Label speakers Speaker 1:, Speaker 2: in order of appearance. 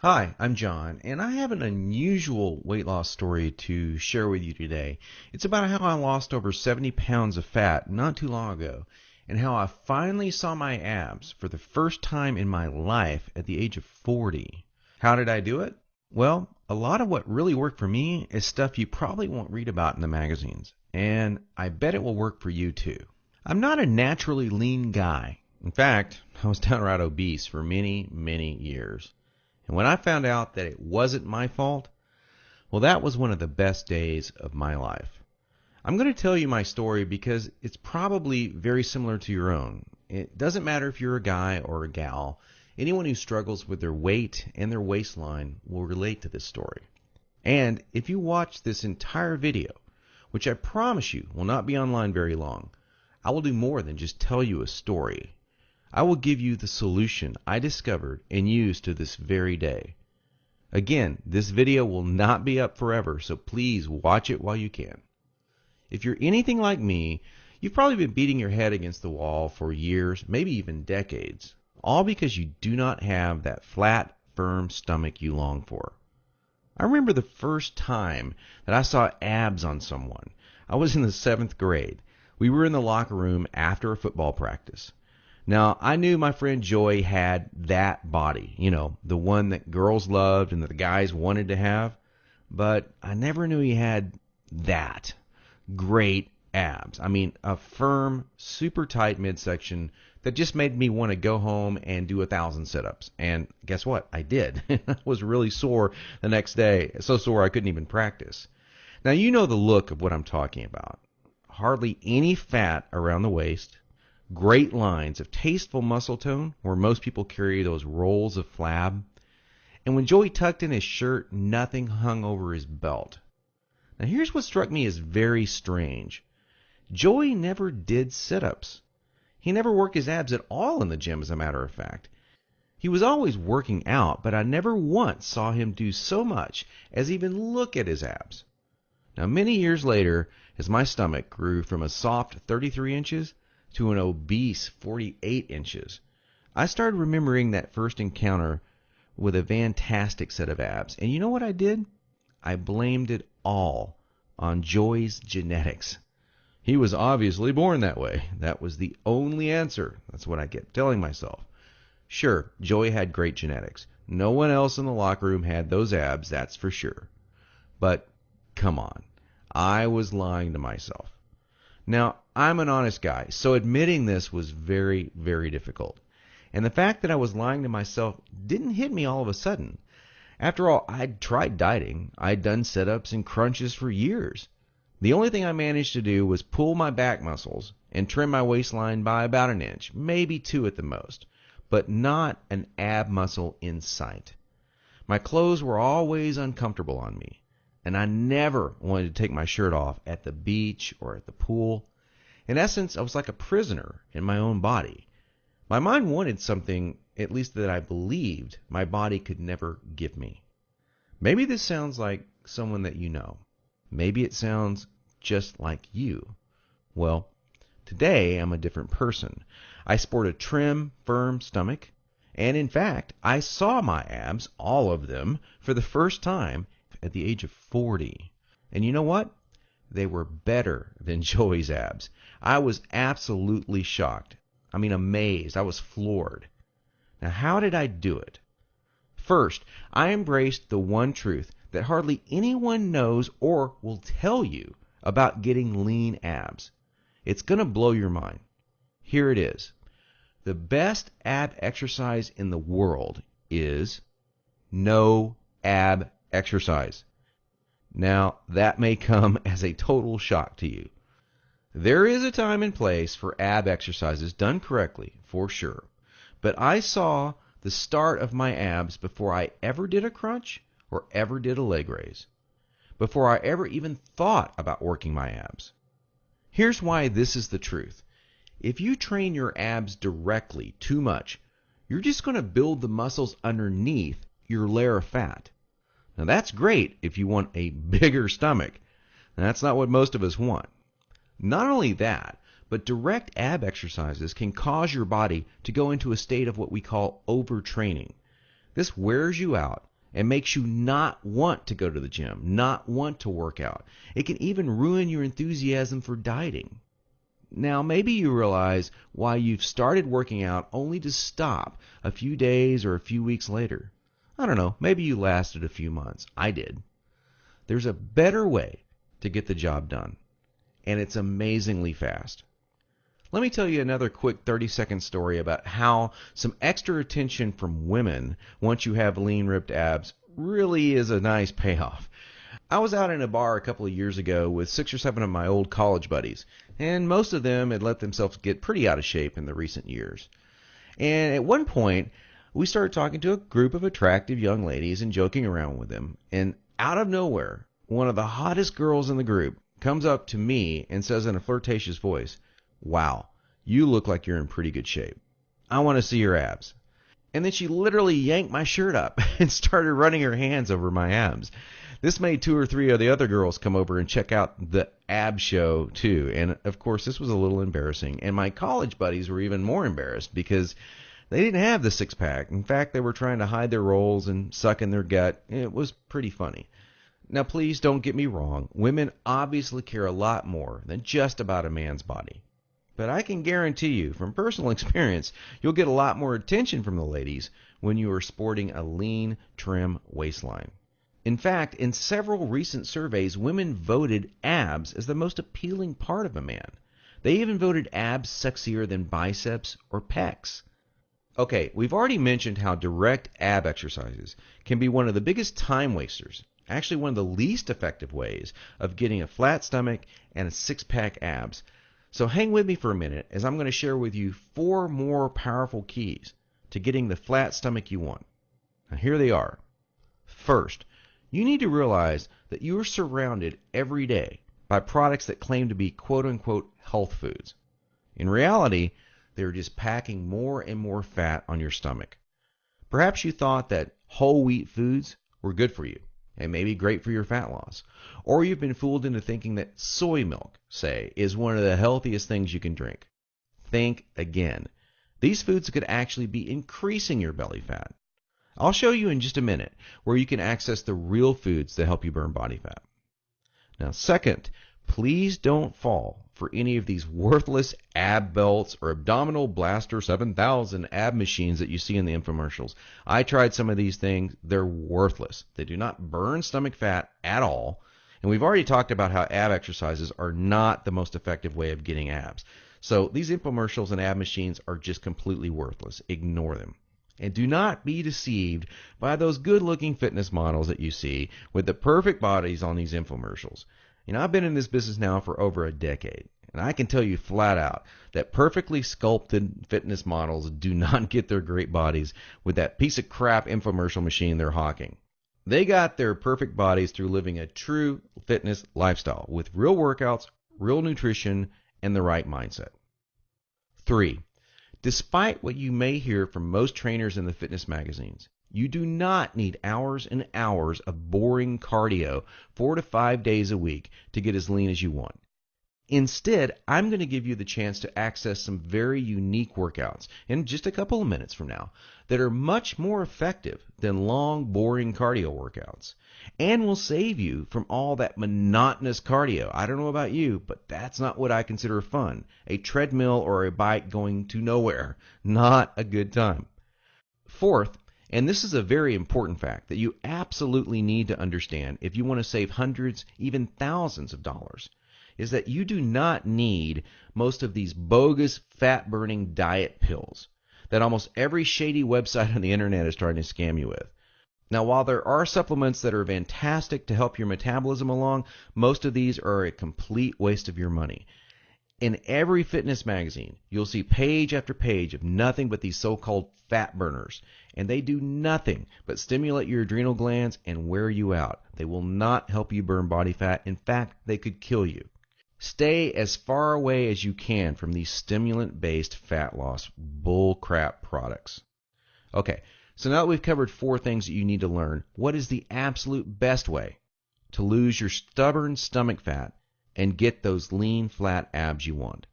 Speaker 1: Hi, I'm John, and I have an unusual weight loss story to share with you today. It's about how I lost over 70 pounds of fat not too long ago, and how I finally saw my abs for the first time in my life at the age of 40. How did I do it? Well, a lot of what really worked for me is stuff you probably won't read about in the magazines, and I bet it will work for you too. I'm not a naturally lean guy. In fact, I was downright obese for many, many years. And when I found out that it wasn't my fault, well, that was one of the best days of my life. I'm going to tell you my story because it's probably very similar to your own. It doesn't matter if you're a guy or a gal. Anyone who struggles with their weight and their waistline will relate to this story. And if you watch this entire video, which I promise you will not be online very long, I will do more than just tell you a story. I will give you the solution I discovered and use to this very day. Again, this video will not be up forever, so please watch it while you can. If you're anything like me, you've probably been beating your head against the wall for years, maybe even decades, all because you do not have that flat, firm stomach you long for. I remember the first time that I saw abs on someone. I was in the 7th grade. We were in the locker room after a football practice. Now, I knew my friend Joy had that body, the one that girls loved and that the guys wanted to have, but I never knew he had that great abs. I mean, a firm, super tight midsection that just made me want to go home and do 1,000 sit-ups. And guess what? I did. I was really sore the next day, so sore I couldn't even practice. Now, you know the look of what I'm talking about. Hardly any fat around the waist. Great lines of tasteful muscle tone where most people carry those rolls of flab. And when Joey tucked in his shirt, nothing hung over his belt. Now here's what struck me as very strange. Joey never did sit-ups. He never worked his abs at all in the gym, as a matter of fact. He was always working out, but I never once saw him do so much as even look at his abs. Now many years later, as my stomach grew from a soft 33 inches to an obese 48 inches, I started remembering that first encounter with a fantastic set of abs. And you know what I did? I blamed it all on Joey's genetics. He was obviously born that way. That was the only answer. That's what I kept telling myself. Sure, Joey had great genetics. No one else in the locker room had those abs, that's for sure. But come on, I was lying to myself. Now, I'm an honest guy, so admitting this was very, very difficult. And the fact that I was lying to myself didn't hit me all of a sudden. After all, I'd tried dieting. I'd done sit-ups and crunches for years. The only thing I managed to do was pull my back muscles and trim my waistline by about an inch, maybe 2 at the most, but not an ab muscle in sight. My clothes were always uncomfortable on me, and I never wanted to take my shirt off at the beach or at the pool. In essence, I was like a prisoner in my own body. My mind wanted something, at least that I believed, my body could never give me. Maybe this sounds like someone that you know. Maybe it sounds just like you. Well, today I'm a different person. I sport a trim, firm stomach, and in fact, I saw my abs, all of them, for the first time at the age of 40. And you know what? They were better than Joey's abs. I was absolutely shocked. I mean, amazed. I was floored. Now, how did I do it? First, I embraced the one truth that hardly anyone knows or will tell you about getting lean abs. It's going to blow your mind. Here it is. The best ab exercise in the world is no ab exercise. Now, that may come as a total shock to you. There is a time and place for ab exercises done correctly, for sure. But I saw the start of my abs before I ever did a crunch or ever did a leg raise, before I ever even thought about working my abs. Here's why this is the truth. If you train your abs directly too much, you're just going to build the muscles underneath your layer of fat. Now that's great if you want a bigger stomach. That's not what most of us want. Not only that, but direct ab exercises can cause your body to go into a state of what we call overtraining. This wears you out It makes you not want to go to the gym, not want to work out. It can even ruin your enthusiasm for dieting. Now, maybe you realize why you've started working out only to stop a few days or a few weeks later. I don't know, maybe you lasted a few months. I did. There's a better way to get the job done, and it's amazingly fast. Let me tell you another quick 30-second story about how some extra attention from women once you have lean, ripped abs really is a nice payoff. I was out in a bar a couple of years ago with 6 or 7 of my old college buddies, and most of them had let themselves get pretty out of shape in the recent years. And at one point, we started talking to a group of attractive young ladies and joking around with them, and out of nowhere, one of the hottest girls in the group comes up to me and says in a flirtatious voice, "Wow, you look like you're in pretty good shape. I want to see your abs." And then she literally yanked my shirt up and started running her hands over my abs. This made 2 or 3 of the other girls come over and check out the ab show too. And of course, this was a little embarrassing. And my college buddies were even more embarrassed because they didn't have the six-pack. In fact, they were trying to hide their rolls and suck in their gut. It was pretty funny. Now, please don't get me wrong. Women obviously care a lot more than just about a man's body. But I can guarantee you, from personal experience, you'll get a lot more attention from the ladies when you are sporting a lean, trim waistline. In fact, in several recent surveys, women voted abs as the most appealing part of a man. They even voted abs sexier than biceps or pecs. Okay, we've already mentioned how direct ab exercises can be one of the biggest time wasters, actually one of the least effective ways of getting a flat stomach and a six-pack abs. So hang with me for a minute as I'm going to share with you 4 more powerful keys to getting the flat stomach you want. Now here they are. First, you need to realize that you are surrounded every day by products that claim to be quote-unquote health foods. In reality, they're just packing more and more fat on your stomach. Perhaps you thought that whole wheat foods were good for you and maybe great for your fat loss. Or you've been fooled into thinking that soy milk, say, is one of the healthiest things you can drink. Think again. These foods could actually be increasing your belly fat. I'll show you in just a minute where you can access the real foods that help you burn body fat. Now, second, please don't fall for any of these worthless ab belts or abdominal blaster 7000 ab machines that you see in the infomercials. I tried some of these things. They're worthless. They do not burn stomach fat at all. And we've already talked about how ab exercises are not the most effective way of getting abs. So these infomercials and ab machines are just completely worthless. Ignore them. And do not be deceived by those good-looking fitness models that you see with the perfect bodies on these infomercials. You know, I've been in this business now for over a decade, and I can tell you flat out that perfectly sculpted fitness models do not get their great bodies with that piece of crap infomercial machine they're hawking. They got their perfect bodies through living a true fitness lifestyle with real workouts, real nutrition, and the right mindset. 3. Despite what you may hear from most trainers in the fitness magazines, you do not need hours and hours of boring cardio 4 to 5 days a week to get as lean as you want. Instead, I'm going to give you the chance to access some very unique workouts in just a couple of minutes from now that are much more effective than long, boring cardio workouts and will save you from all that monotonous cardio. I don't know about you, but that's not what I consider fun. A treadmill or a bike going to nowhere. Not a good time. Fourth, and this is a very important fact that you absolutely need to understand if you want to save hundreds, even thousands of dollars, is that you do not need most of these bogus fat-burning diet pills that almost every shady website on the internet is trying to scam you with. Now, while there are supplements that are fantastic to help your metabolism along, most of these are a complete waste of your money. In every fitness magazine, you'll see page after page of nothing but these so-called fat burners, and they do nothing but stimulate your adrenal glands and wear you out. They will not help you burn body fat. In fact, they could kill you. Stay as far away as you can from these stimulant-based fat loss bullcrap products. Okay, so now that we've covered 4 things that you need to learn, what is the absolute best way to lose your stubborn stomach fat and get those lean, flat abs you want?